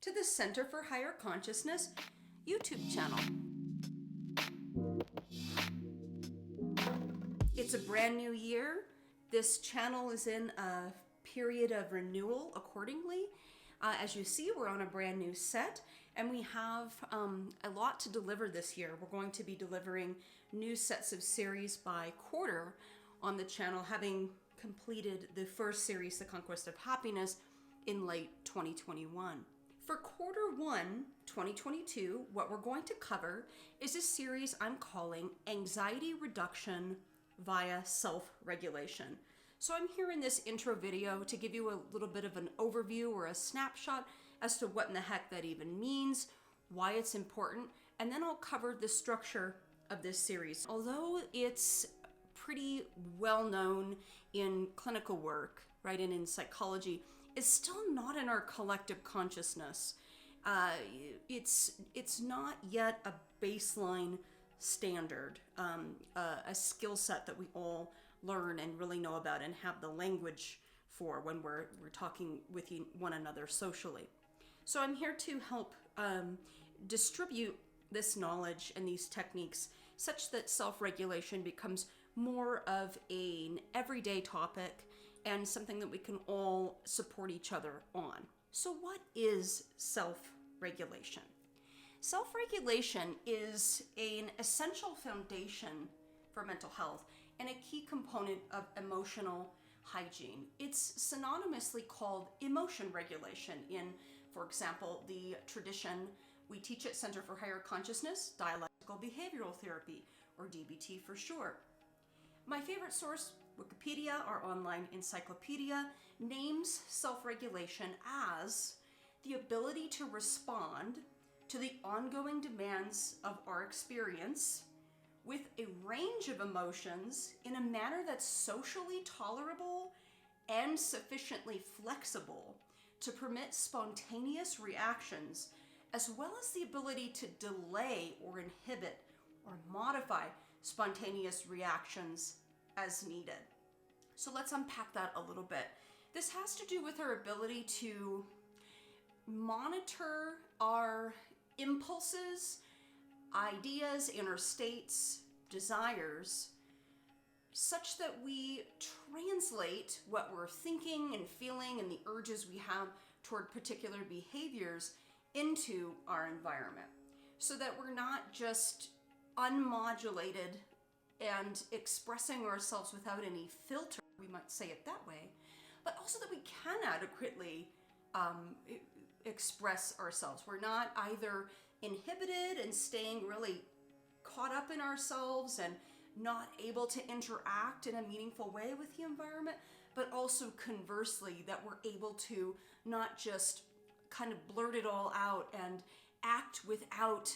to the Center for Higher Consciousness YouTube channel. It's a brand new year. This channel is in a period of renewal accordingly. As you see, we're on a brand new set and we have a lot to deliver this year. We're going to be delivering new sets of series by quarter on the channel, having completed the first series, The Conquest of Happiness, in late 2021. For quarter one, 2022, what we're going to cover is a series I'm calling Anxiety Reduction via Self-Regulation. So I'm here in this intro video to give you a little bit of an overview or a snapshot as to what in the heck that even means, why it's important, and then I'll cover the structure of this series. Although it's pretty well known in clinical work, right, and in psychology, it's still not in our collective consciousness. It's not yet a baseline standard, a skill set that we all learn and really know about and have the language for when we're talking with one another socially. So I'm here to help distribute this knowledge and these techniques such that self-regulation becomes more of an everyday topic and something that we can all support each other on. So what is self-regulation? Self-regulation is an essential foundation for mental health and a key component of emotional hygiene. It's synonymously called emotion regulation in, for example, the tradition we teach at Center for Higher Consciousness, Dialectical Behavioral Therapy, or DBT for short. My favorite source, Wikipedia, our online encyclopedia, names self-regulation as the ability to respond to the ongoing demands of our experience with a range of emotions in a manner that's socially tolerable and sufficiently flexible to permit spontaneous reactions, as well as the ability to delay or inhibit or modify spontaneous reactions as needed. So let's unpack that a little bit. This has to do with our ability to monitor our impulses, ideas, inner states, desires, such that we translate what we're thinking and feeling and the urges we have toward particular behaviors into our environment, so that we're not just unmodulated and expressing ourselves without any filter, we might say it that way, but also that we can adequately express ourselves. We're not either inhibited and staying really caught up in ourselves and not able to interact in a meaningful way with the environment, but also conversely, that we're able to not just kind of blurt it all out and act without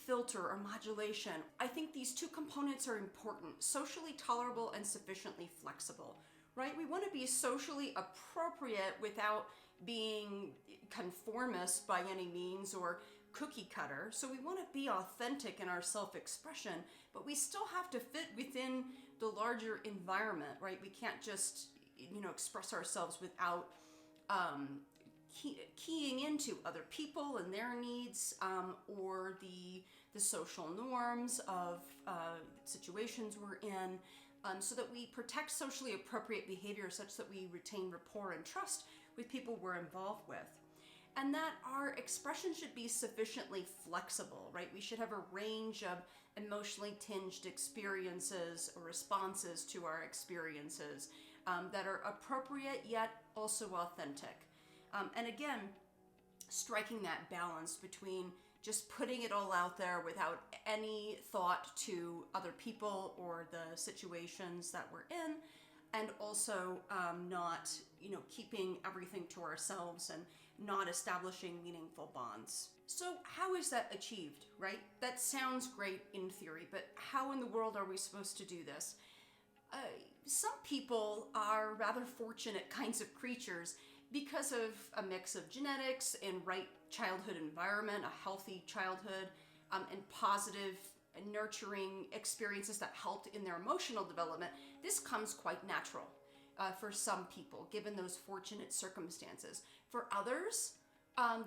filter or modulation. I think these two components are important: socially tolerable and sufficiently flexible, right? We want to be socially appropriate without being conformist by any means or cookie cutter. So we want to be authentic in our self-expression, but we still have to fit within the larger environment, right? We can't just, express ourselves without keying into other people and their needs, or the social norms of situations we're in, so that we protect socially appropriate behavior such that we retain rapport and trust with people we're involved with. And that our expression should be sufficiently flexible, right? We should have a range of emotionally tinged experiences or responses to our experiences that are appropriate yet also authentic. And again, striking that balance between just putting it all out there without any thought to other people or the situations that we're in, and also not, keeping everything to ourselves and not establishing meaningful bonds. So how is that achieved, right? That sounds great in theory, but how in the world are we supposed to do this? Some people are rather fortunate kinds of creatures because of a mix of genetics and right childhood environment, a healthy childhood, and positive and nurturing experiences that helped in their emotional development. This comes quite natural for some people, given those fortunate circumstances. For others,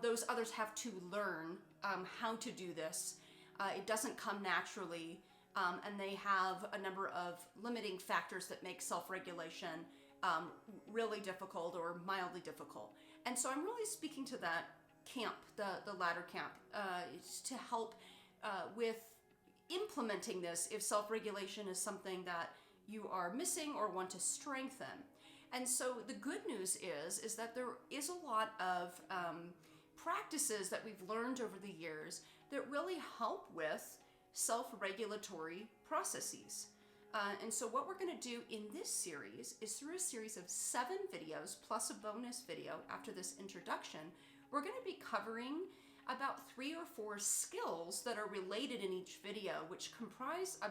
those others have to learn how to do this. It doesn't come naturally, and they have a number of limiting factors that make self-regulation really difficult or mildly difficult. And so I'm really speaking to that camp, the latter camp, to help with implementing this if self-regulation is something that you are missing or want to strengthen. And so the good news is that there is a lot of practices that we've learned over the years that really help with self-regulatory processes. And so what we're going to do in this series is, through a series of 7 videos plus a bonus video after this introduction, we're going to be covering about 3 or 4 skills that are related in each video, which comprise a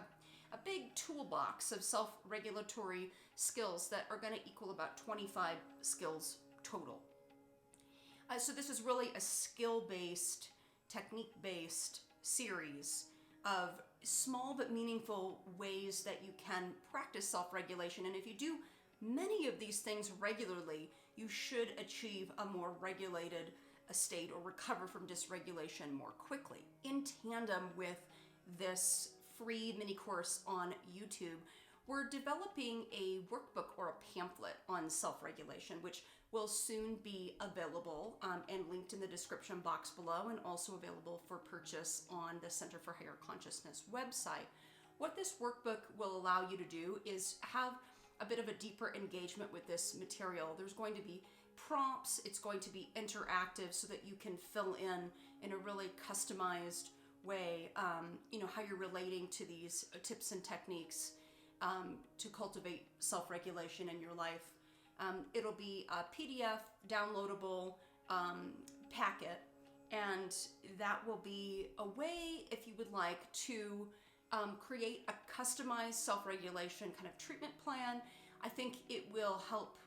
big toolbox of self-regulatory skills that are going to equal about 25 skills total. So this is really a skill-based, technique-based series of small but meaningful ways that you can practice self-regulation. And if you do many of these things regularly, you should achieve a more regulated state or recover from dysregulation more quickly. In tandem with this free mini course on YouTube, we're developing a workbook or a pamphlet on self-regulation, which will soon be available and linked in the description box below, and also available for purchase on the Center for Higher Consciousness website. What this workbook will allow you to do is have a bit of a deeper engagement with this material. There's going to be prompts, it's going to be interactive so that you can fill in a really customized way, how you're relating to these tips and techniques to cultivate self-regulation in your life. It'll be a PDF downloadable packet, and that will be a way, if you would like, to create a customized self-regulation kind of treatment plan. I think it will help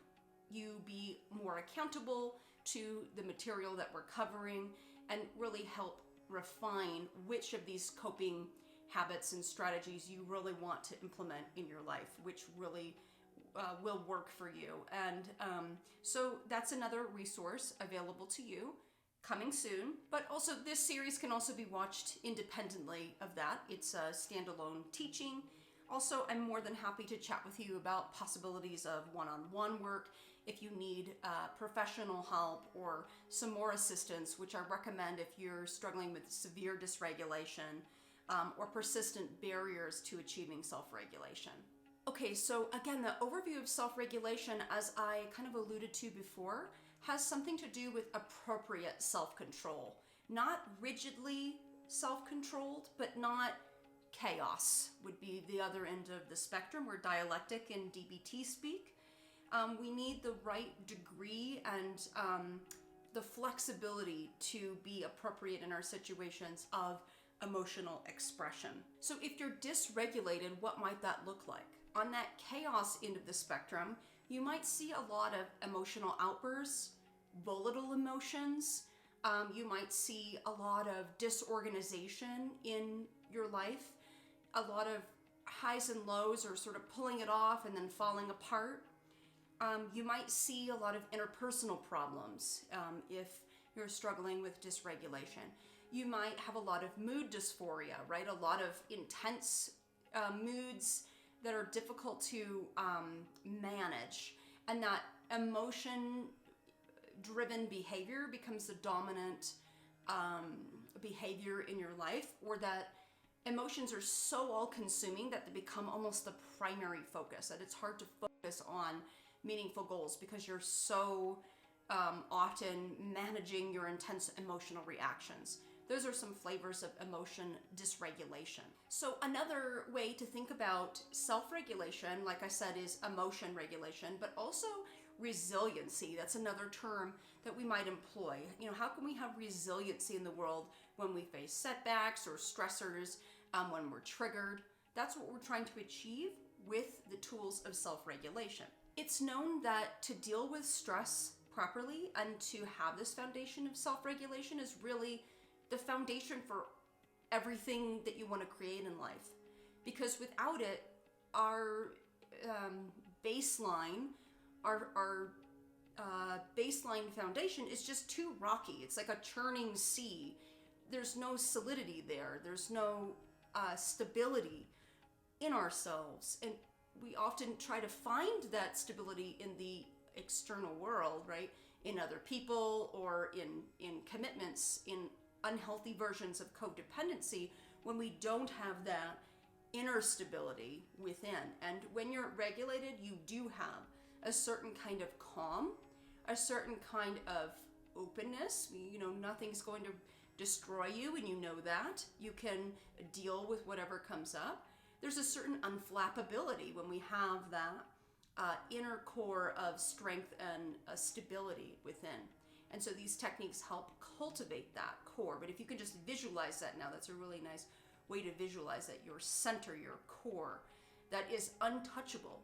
you be more accountable to the material that we're covering and really help refine which of these coping habits and strategies you really want to implement in your life, which really will work for you. And so that's another resource available to you coming soon. But also, this series can also be watched independently of that. It's a standalone teaching. Also, I'm more than happy to chat with you about possibilities of one-on-one work if you need professional help or some more assistance, which I recommend if you're struggling with severe dysregulation or persistent barriers to achieving self-regulation. Okay, so again, the overview of self-regulation, as I kind of alluded to before, has something to do with appropriate self-control. Not rigidly self-controlled, but not chaos would be the other end of the spectrum. We're dialectic in DBT speak. We need the right degree and the flexibility to be appropriate in our situations of emotional expression. So if you're dysregulated, what might that look like? On that chaos end of the spectrum, you might see a lot of emotional outbursts, volatile emotions. You might see a lot of disorganization in your life, a lot of highs and lows, or sort of pulling it off and then falling apart. You might see a lot of interpersonal problems if you're struggling with dysregulation. You might have a lot of mood dysphoria, right? A lot of intense moods that are difficult to manage, and that emotion-driven behavior becomes the dominant behavior in your life, or that emotions are so all-consuming that they become almost the primary focus, that it's hard to focus on meaningful goals because you're so often managing your intense emotional reactions. Those are some flavors of emotion dysregulation. So another way to think about self-regulation, like I said, is emotion regulation, but also resiliency. That's another term that we might employ. How can we have resiliency in the world when we face setbacks or stressors, when we're triggered? That's what we're trying to achieve with the tools of self-regulation. It's known that to deal with stress properly and to have this foundation of self-regulation is really the foundation for everything that you want to create in life. Because without it, our baseline, our baseline foundation is just too rocky. It's like a churning sea. There's no solidity there. There's no stability in ourselves. And we often try to find that stability in the external world, right? In other people or in commitments, in unhealthy versions of codependency, when we don't have that inner stability within. And when you're regulated, you do have a certain kind of calm, a certain kind of openness. Nothing's going to destroy you, and you know that. You can deal with whatever comes up. There's a certain unflappability when we have that inner core of strength and stability within. And so these techniques help cultivate that core. But if you can just visualize that now, that's a really nice way to visualize that your center, your core, that is untouchable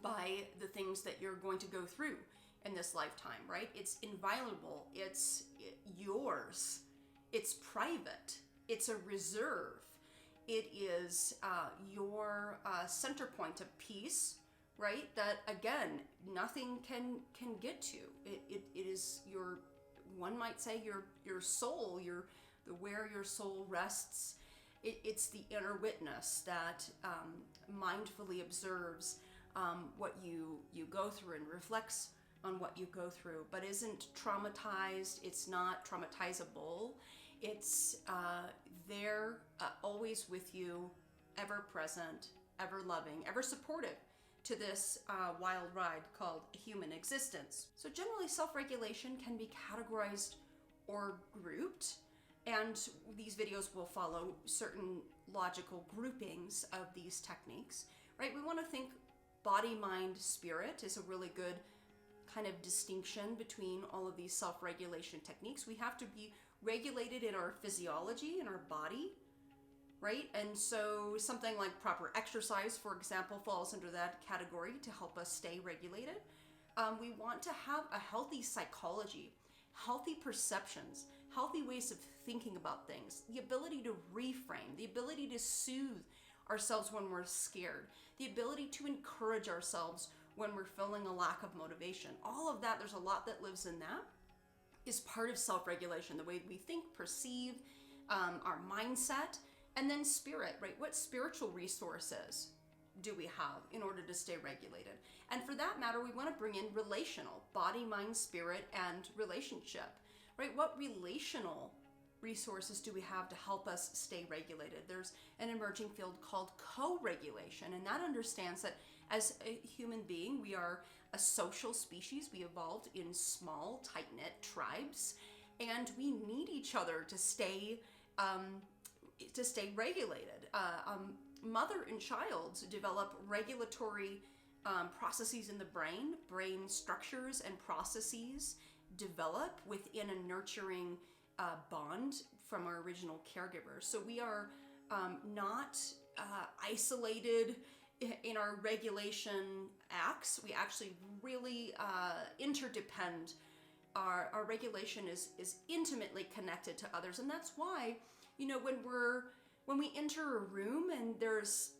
by the things that you're going to go through in this lifetime, right? It's inviolable, it's yours, it's private, it's a reserve. It is your center point of peace, right? That again, nothing can get to. It is your, one might say, your soul, where your soul rests. It's the inner witness that mindfully observes what you go through and reflects on what you go through, but isn't traumatized. It's not traumatizable. It's there, always with you, ever present, ever loving, ever supportive to this wild ride called human existence. So generally, self-regulation can be categorized or grouped, and these videos will follow certain logical groupings of these techniques, right? We want to think body, mind, spirit is a really good kind of distinction between all of these self-regulation techniques. We have to be regulated in our physiology, in our body, right? And so something like proper exercise, for example, falls under that category to help us stay regulated. We want to have a healthy psychology, healthy perceptions, healthy ways of thinking about things, the ability to reframe, the ability to soothe ourselves when we're scared, the ability to encourage ourselves when we're feeling a lack of motivation. All of that, there's a lot that lives in that, is part of self-regulation, the way we think, perceive, our mindset, and then spirit, right? What spiritual resources do we have in order to stay regulated? And for that matter, we want to bring in relational, body, mind, spirit, and relationship, right? What relational resources do we have to help us stay regulated? There's an emerging field called CoRegulation, and that understands that as a human being, we are a social species. We evolved in small, tight-knit tribes, and we need each other to stay regulated. Mother and child develop regulatory processes in the brain. Brain structures and processes develop within a nurturing bond from our original caregivers. So we are not isolated in our regulation acts. We actually really interdepend. Our regulation is intimately connected to others, and that's why, when we enter a room and there's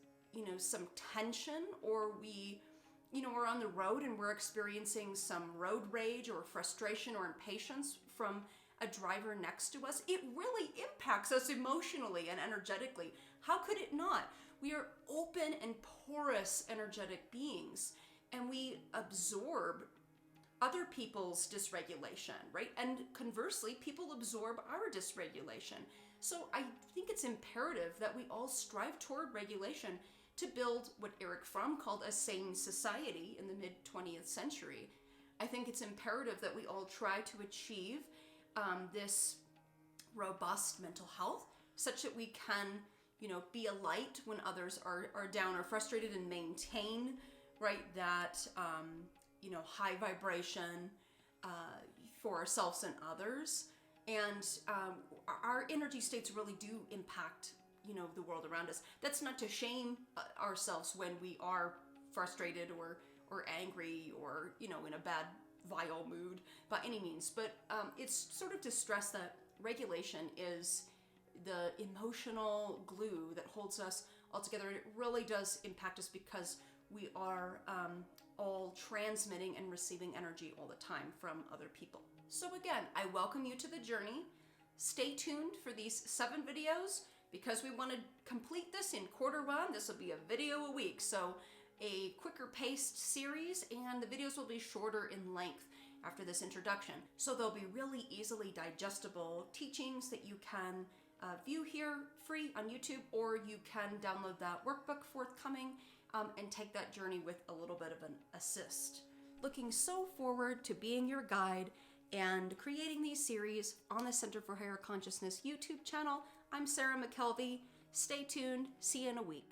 some tension, or we're on the road and we're experiencing some road rage or frustration or impatience from a driver next to us, it really impacts us emotionally and energetically. How could it not? We are open and porous energetic beings, and we absorb other people's dysregulation, right? And conversely, people absorb our dysregulation. So I think it's imperative that we all strive toward regulation to build what Erich Fromm called a sane society in the mid-20th century. I think it's imperative that we all try to achieve this robust mental health, such that we can, be a light when others are down or frustrated, and maintain, right, that, high vibration for ourselves and others. And our energy states really do impact, the world around us. That's not to shame ourselves when we are frustrated or angry or, in a bad, vile mood by any means. But it's sort of to stress that regulation is the emotional glue that holds us all together. And it really does impact us because we are all transmitting and receiving energy all the time from other people. So again, I welcome you to the journey. Stay tuned for these 7 videos because we want to complete this in Q1. This will be a video a week, so a quicker paced series, and the videos will be shorter in length after this introduction. So they'll be really easily digestible teachings that you can view here free on YouTube, or you can download that workbook forthcoming and take that journey with a little bit of an assist. Looking so forward to being your guide and creating these series on the Center for Higher Consciousness YouTube channel. I'm Sarah McKelvey. Stay tuned. See you in a week.